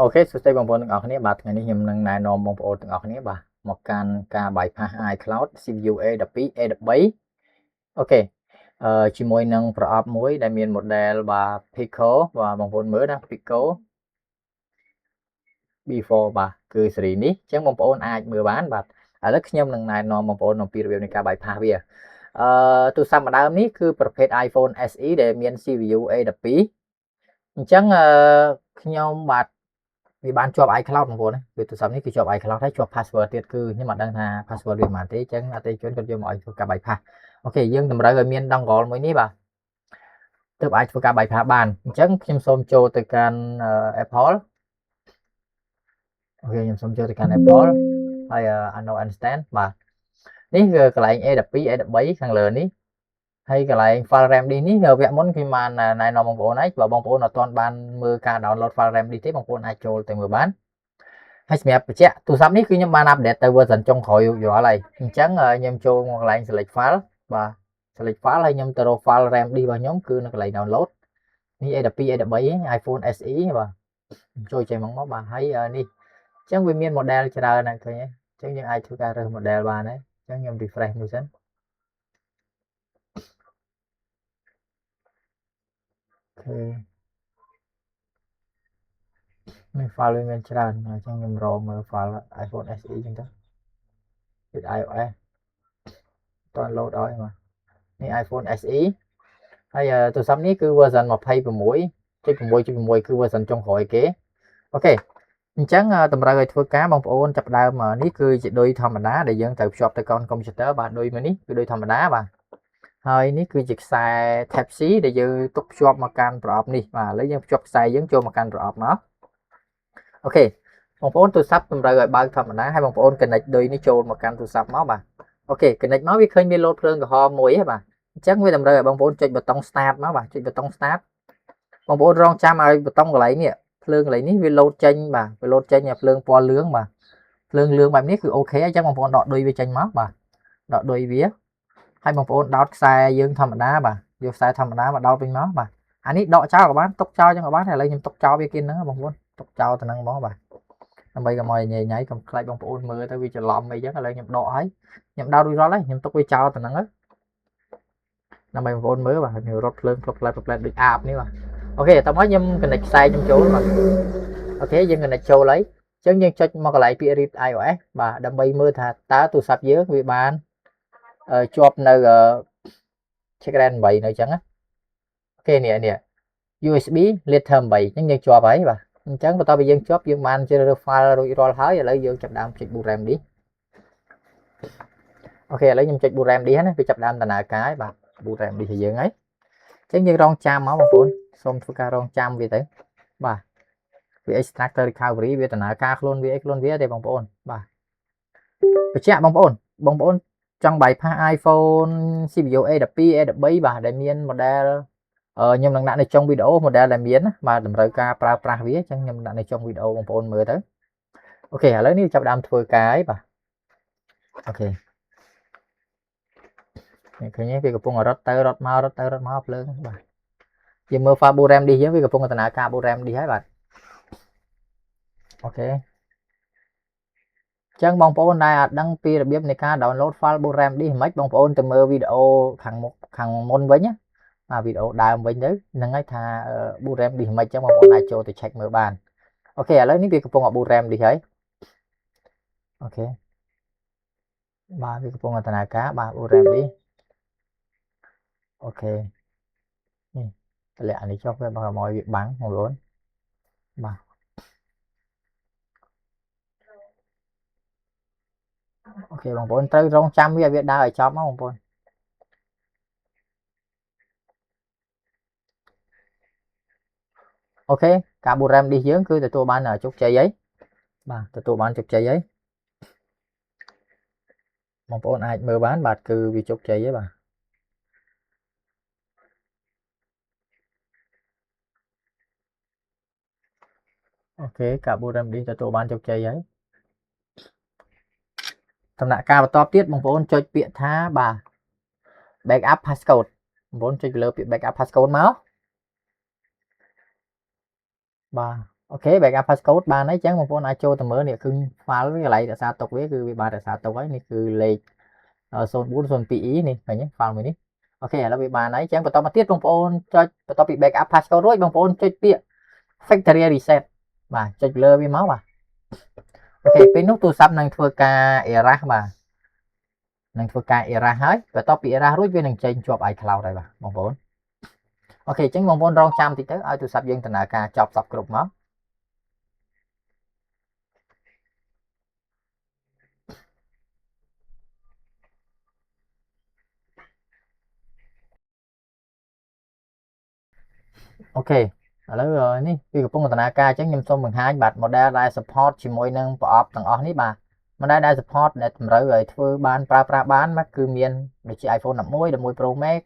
អូខេសួស្តីបងប្អូនទាំងអស់គ្នាបាទថ្ងៃនេះខ្ញុំនឹងណែនាំបងប្អូនទាំងអស់គ្នាបាទមកកាន់ការ bypass iCloud CPU A12 A13 អូខេជាមួយនឹងប្រអប់មួយដែលមាន model បាទ Pico បាទបងប្អូនមើលណា Pico B4 បាទគឺស៊េរីនេះអញ្ចឹងបងប្អូនអាចមើលបានបាទឥឡូវខ្ញុំនឹងណែនាំបងប្អូនអំពីរបៀបនៃការ bypass វាទូរស័ព្ទម្ដងនេះគឺប្រភេទ iPhone SE ដែលមាន CPU A12 អញ្ចឹងខ្ញុំបាទវាបានជាប់ iCloud បងប្អូនវាទូរស័ព្ទនេះគឺជាប់ iCloud ហើយជាប់ password ទៀតគឺខ្ញុំអត់ដឹងថា password វាប៉ុន្មានទេអញ្ចឹងអតិថិជនគាត់យកមកឲ្យធ្វើការ bypass អូខេយើងតម្រូវឲ្យមាន dongle មួយនេះបាទទើបអាចធ្វើការ bypass បានអញ្ចឹងខ្ញុំសូមចូលទៅកាន់ Apple អូខេខ្ញុំសូមចូលទៅកាន់ Apple ហើយ no understand បាទនេះគឺកន្លែង A12 A13 ខាងលើនេះហើយកន្លែង file RAM disk នេះវគ្គមុនខ្ញុំបានណែនាំបងប្អូនហើយបើបងប្អូនអត់ទាន់បានមើលការ download file RAM disk ទេបងប្អូនអាចចូលទៅមើលបានហើយសម្រាប់បញ្ជាក់ទូរស័ព្ទនេះគឺខ្ញុំបាន update ទៅ version ចុងក្រោយយល់ហើយអញ្ចឹងខ្ញុំចូលមកកន្លែង select file បាទ select file ហើយខ្ញុំទៅរក file RAM disk របស់ខ្ញុំគឺនៅកន្លែង download នេះ A12 A13 iPhone SE បាទចូលចេញមកបាទហើយនេះអញ្ចឹងវាមាន model ច្រើនណាស់ឃើញទេអញ្ចឹងយើងអាចធ្វើការរើស model បានហើយអញ្ចឹងខ្ញុំ refresh មួយសិនអូខេមាន file វាមានច្រើនអញ្ចឹងខ្ញុំរកមើល file iPhone SE អញ្ចឹងទៅគឺ iOS តើ load ឲ្យបាទនេះ iPhone SE ហើយទូរស័ព្ទនេះគឺ version 26.6.6 គឺ version ចុងក្រោយគេអូខេអញ្ចឹងតម្រូវឲ្យធ្វើការបងប្អូនចាប់ដើមនេះគឺជាដូចធម្មតាដែលយើងត្រូវភ្ជាប់ទៅកាន់ computer បាទដូចមួយនេះគឺដូចធម្មតាបាទហើយនេះគឺជាខ្សែ Type C ដែលយើងទុកភ្ជាប់មកកាន់ប្រអប់នេះបាទឥឡូវយើងភ្ជាប់ខ្សែយើងចូលមកកាន់ប្រអប់មកអូខេបងប្អូនទូរស័ព្ទតម្រូវឲ្យបើកធម្មតាហើយបងប្អូន connect ដូចនេះចូលមកកាន់ទូរស័ព្ទមកបាទអូខេ connect មកវាឃើញមាន load ភ្លើងក្រហមមួយហ៎បាទអញ្ចឹងវាតម្រូវឲ្យបងប្អូនចុចប៊ូតុង start មកបាទចុចប៊ូតុង start បងប្អូនរងចាំឲ្យប៊ូតុងកន្លែងនេះភ្លើងកន្លែងនេះវា load ចេញបាទវា load ចេញភ្លើងពណ៌លឿងបាទភ្លើងលឿងបែបនេះគឺអូខេអញ្ចឹងបងប្អូនដកឌុយវាចេញមកបាទដកឌុយវាហើយបងប្អូនដោតខ្សែយើងធម្មតាបាទយកខ្សែធម្មតាមកដោតវិញមកបាទអានេះដកចោលក៏បានទុកចោលចឹងក៏បានតែឥឡូវខ្ញុំទុកចោលវាគេហ្នឹងបងប្អូនទុកចោលទៅហ្នឹងមកបាទដើម្បីកុំឲ្យញ៉ៃកុំខ្លាចបងប្អូនមើលទៅវាច្រឡំអីចឹងឥឡូវខ្ញុំដកហើយខ្ញុំដោតរួចរាល់ហើយខ្ញុំទុកវាចោលទៅហ្នឹងទៅដើម្បីបងប្អូនមើលបាទខ្ញុំរត់ភ្លើងផ្លុកផ្លែដូចអាបនេះបាទអូខេតោះមកខ្ញុំ connect ខ្សែខ្ញុំចូលបាទអូខេយើង connect ចូលហើយអញ្ចឹងយើងចុចមកកន្លែងពាក្យ read iOS បាទដើម្បីមើលថាតើទូរស័ព្ទយើងវាបានជាប់នៅ Checkran 8នៅអញ្ចឹងណាអូខេនេះ USB Lithium 8អញ្ចឹងយើងជាប់ហើយបាទអញ្ចឹងបន្ទាប់ពីយើងជាប់យើងបានជ្រើសរើស file រួចរាល់ហើយឥឡូវយើងចាប់ដើមចុច boot RAM disk អូខេឥឡូវខ្ញុំចុច boot RAM disk ណាវាចាប់ដើមដំណើរការហើយបាទ boot RAM disk ឲ្យយើងហើយអញ្ចឹងយើងរងចាំមកបងប្អូនសូមធ្វើការរងចាំវាទៅបាទវា extract ទៅ recovery វាដំណើរការខ្លួនវាទេបងប្អូនបាទបញ្ជាក់បងប្អូនចង់ bypass iPhone CPU A12 A13 បាទដែលមាន model ខ្ញុំនឹងដាក់នៅចុងវីដេអូ model ដែលមានបាទតម្រូវការប្រើប្រាស់វាអញ្ចឹងខ្ញុំដាក់នៅចុងវីដេអូបងប្អូនមើលទៅអូខេឥឡូវនេះចាប់ដើមធ្វើការហើយបាទអូខេឃើញទេវាកំពុងរត់ទៅរត់មកភ្លើងបាទយើងមើល file boot RAM disk យើងវាកំពុងដំណើរការ boot RAM disk ហើយបាទអូខេចឹងបងប្អូនដែលអត់ដឹងពីរបៀបនៃការ download file boot RAM disk មិនបងប្អូនទៅមើលវីដេអូខាងមុនវិញណាវីដេអូដើមវិញទៅហ្នឹងហើយថា boot RAM disk មិនចឹងបងប្អូនអាចចូលទៅ check មើលបានអូខេឥឡូវនេះវាកំពុង boot RAM disk ហើយអូខេបាទវាកំពុងដំណើរការបាទ boot RAM disk អូខេនេះតម្លាក់នេះចុះវាមកឲ្យវាបាំងបងប្អូនបាទអូខេបងប្អូនត្រូវរងចាំវាឲ្យវាដើរឲ្យចប់មកបងប្អូនអូខេការ boot RAM disk យើងគឺទទួលបានជោគជ័យហើយបាទទទួលបានជោគជ័យហើយបងប្អូនអាចមើលបានបាទគឺវាជោគជ័យហើយបាទអូខេការ boot RAM disk ទទួលបានជោគជ័យហើយដំណាក់កាលបន្តទៀតបងប្អូនចុចពាក្យថាបាទ backup passcode បងប្អូនចុចលើពាក្យ backup passcode មកបាទ ok backup passcode បានហើយចឹងបងប្អូនអាចចូលទៅមើលនេះគឺ file វាកន្លែងរក្សាទុកវាគឺវាបានរក្សាទុកហើយនេះគឺលេខ 0402E នេះឃើញទេ file មួយនេះអូខេឥឡូវវាបានហើយចឹងបន្តមកទៀតបងប្អូនចុចបន្ទាប់ពី backup passcode រួចបងប្អូនចុចពាក្យ factory reset បាទចុចលើវាមកបាទអូខេពេលនោះទូរស័ព្ទនឹងធ្វើការ error បាទនឹងធ្វើការ error ហើយបន្ទាប់ពី error រួចវានឹងចេញជាប់ iCloud ហើយបាទបងប្អូនអូខេអញ្ចឹងបងប្អូនរងចាំតិចទៅឲ្យទូរស័ព្ទយើងដំណើរការចប់សពគ្រប់មកអូខេឥឡូវនេះវាកំពុងដំណើរការអញ្ចឹងខ្ញុំសូមបង្ហាញបាទ model ដែល support ជាមួយនឹងប្រអប់ទាំងអស់នេះបាទ model ដែល support ដែលតម្រូវឲ្យធ្វើបានប្រើប្រាស់បានមកគឺមានដូចជា iPhone 11 11 Pro Max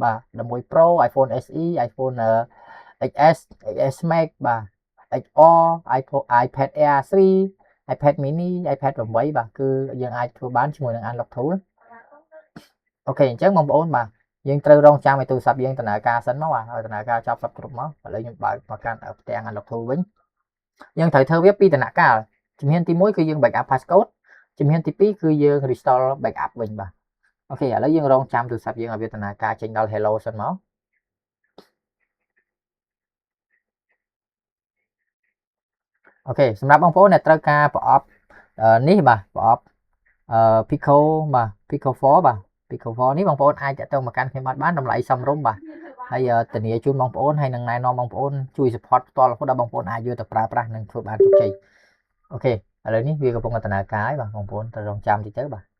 បាទ11 Pro iPhone SE iPhone XS XS Max បាទ XR iPad Air 3 iPad mini iPad 8បាទគឺយើងអាចធ្វើបានជាមួយនឹង Unlock Tool អូខេអញ្ចឹងបងប្អូនបាទយើងត្រូវរងចាំឲ្យទូរស័ព្ទយើងដំណើរការសិនមកបាទឲ្យដំណើរការចប់សពគ្រប់មកឥឡូវខ្ញុំបើកមកកាន់ផ្ទាំង Unlock Tool វិញយើងត្រូវធ្វើវាពីដំណាក់កាលជំហានទី1គឺយើង backup passcode ជំហានទី2គឺយើង restore backup វិញបាទអូខេឥឡូវយើងរងចាំទូរស័ព្ទយើងឲ្យវាដំណើរការចេញដល់ hello សិនមកអូខេសម្រាប់បងប្អូនដែលត្រូវការប្រអប់នេះបាទប្រអប់Pico បាទ Pico 4បាទ Pico 4នេះបងប្អូនអាចតាក់ទងមកកាន់ខ្ញុំបានតម្លៃសមរម្យបាទហើយធានាជូនបងប្អូនហើយនឹងណែនាំបងប្អូនជួយ support ផ្ទាល់រហូតដល់បងប្អូនអាចយកទៅប្រើប្រាស់និងធ្វើបានជោគជ័យអូខេឥឡូវនេះវាកំពុងដំណើរការហើយបាទបងប្អូនត្រូវរងចាំតិចទៅបាទ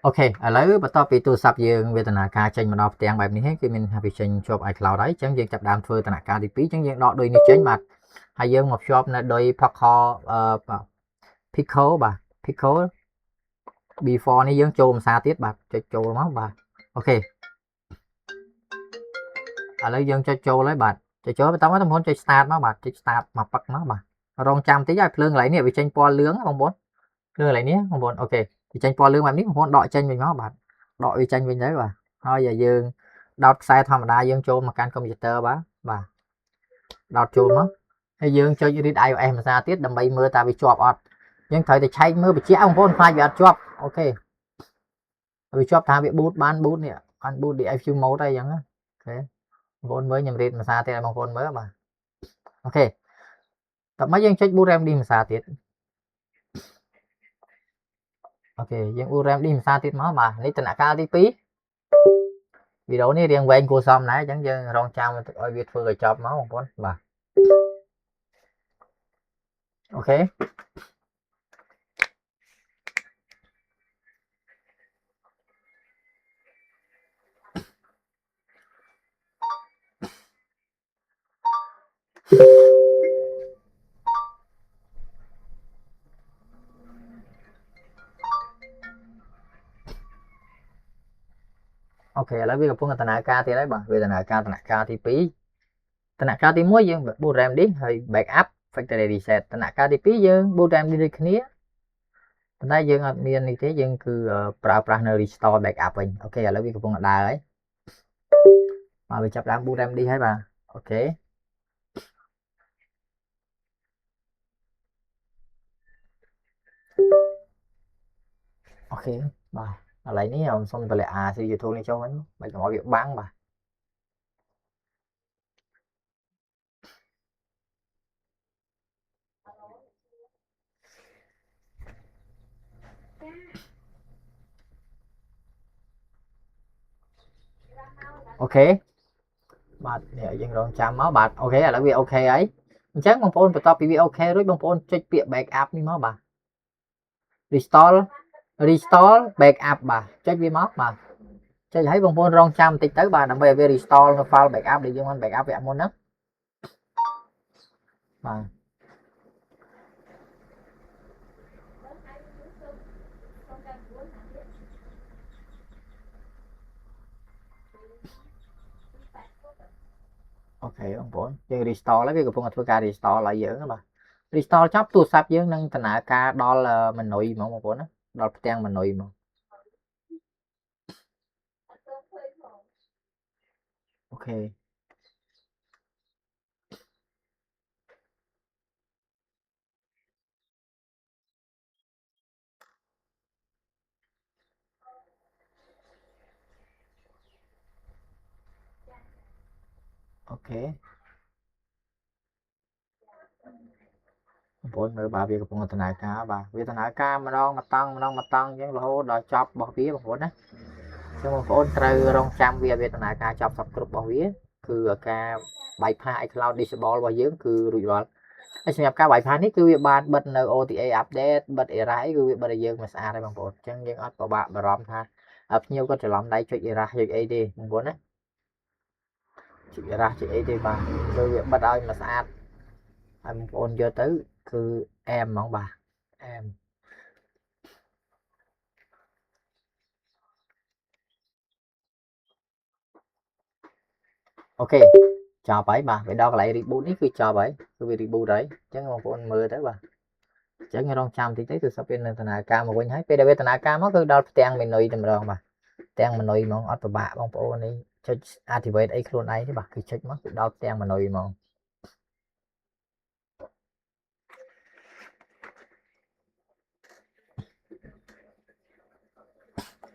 អូខេឥឡូវបន្ទាប់ពីទូរស័ព្ទយើងវាដំណើរការចេញមកដល់ផ្ទាំងបែបនេះហើយគឺមានថាវាចេញជាប់ iCloud ហើយអញ្ចឹងយើងចាប់ដើមធ្វើដំណាក់កាលទី2អញ្ចឹងយើងដកដូចនេះចេញបាទហើយយើងមកភ្ជាប់នៅដោយ Pico បាទ Pico before នេះយើងចូលភាសាទៀតបាទចុចចូលមកបាទអូខេឥឡូវយើងចុចចូលហើយបាទចុចចូលបន្តមកបងប្អូនចុច start មកបាទចុច start មកប៉ឹកមកបាទរងចាំតិចឲ្យភ្លើងកន្លែងនេះវាចេញពណ៌លឿងបងប្អូនភ្លើងកន្លែងនេះបងប្អូនអូខេវាចេញពណ៌លឿងបែបនេះបងប្អូនដកចេញវិញមកបាទដកវាចេញវិញទៅបាទហើយយើងដោតខ្សែធម្មតាយើងចូលមកកាន់កុំព្យូទ័របាទដោតចូលមកហើយយើងចុច read iOS ភាសាទៀតដើម្បីមើលតើវាជាប់អត់យើងត្រូវតែឆែកមើលបញ្ជាក់បងប្អូនខ្លាចវាអត់ជាប់អូខេវាជាប់ថាវា boot បាន boot នេះបាន boot DFU mode អីចឹងណាអូខេបងប្អូនមើលខ្ញុំ read ភាសាទៀតឲ្យបងប្អូនមើលបាទអូខេតោះមកយើងចុច boot remedy ភាសាទៀត ok dương u rem đi xa tiết máu mà lấy tên ca tí phí video này riêng quen cô xong nãy chẳng dương rong chào mình ơi việt phương rồi chọc máu con bà ok ok là biết phương tên ca thì đấy bà về tên ca tí phí tên ca tí muối dương bu rem đi hơi backup factory reset tên ca tí phí dương bu rem đi được kia tại dương miền như thế dương cứ pra restore backup mình ok là biết phương đài ấy mà bị chấp đám bu rem đi hết bà ok ok bà lấy ní không xong tôi lại thì YouTube này cho mình mấy cái mọi việc bán bà ok bạn để dân rồi chạm máu bạn ok là vì ok ấy chắc bông phone top vì ok rồi bông phone check việc backup đi máu bà restore backup bà check vì máu mà cho thấy bông phone rong trăm tích tới bà nằm về restore file backup để dùng backup vậy môn đó mà ok bông phone chơi restore lấy cái của phone ca restore lại dưỡng đó bà restore chấp tu sắp dưỡng nâng tình ca đó là mình nội mà một phone đó đó trang mình nội mà ok ok bốn người bà việc của tình ca bà vì tình ca mà tăng những lỗ đòi chọc bỏ phía bằng vốn á chứ một phone trời rong trăm vì tình ca chọc sập cục bỏ phía cứ ca bài pha iCloud disable bao dưỡng cứ rủi ro anh xem ca bài pha ní cứ việc bạn bật OTA update bật era cứ việc bật dương mà xa đây bằng vốn chân những ớt của bạn bà rom tha nhiều có thể làm đây cho era hay AD bằng vốn á chị ra chị AD bà cứ việc bật ơi mà xa anh phone vô tới cứ em mong bà em ok cho bảy bà vậy đó lại reboot ít khi cho bảy cứ reboot đấy chẳng một con mưa tới bà chẳng như đông trăm thì tới từ sau bên là ca mà quên hết bây giờ tên ca mất cứ đau tiền mình nuôi tầm rồi mà tiền mình nuôi mong ở bà bông phố này cho activate ấy luôn ấy thì bà cứ check mất đau tiền mình nuôi mong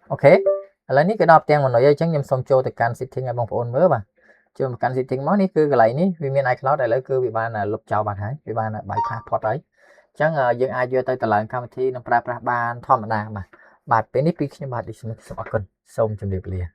ok lấy ní cái đau tiền mình nuôi chẳng nhầm xong cho từ can setting ở bông phố mới bà chưa một can setting món ní cứ cái này ní vì miền iCloud này lấy cứ bị ban là lục chào bạn hãy bị ban là bài passport đấy chẳng dương ai vô tới tờ lợn cam thì nó pra ban thom mà bà bên ní pick nhưng bà đi xem con xong chừng điệp liền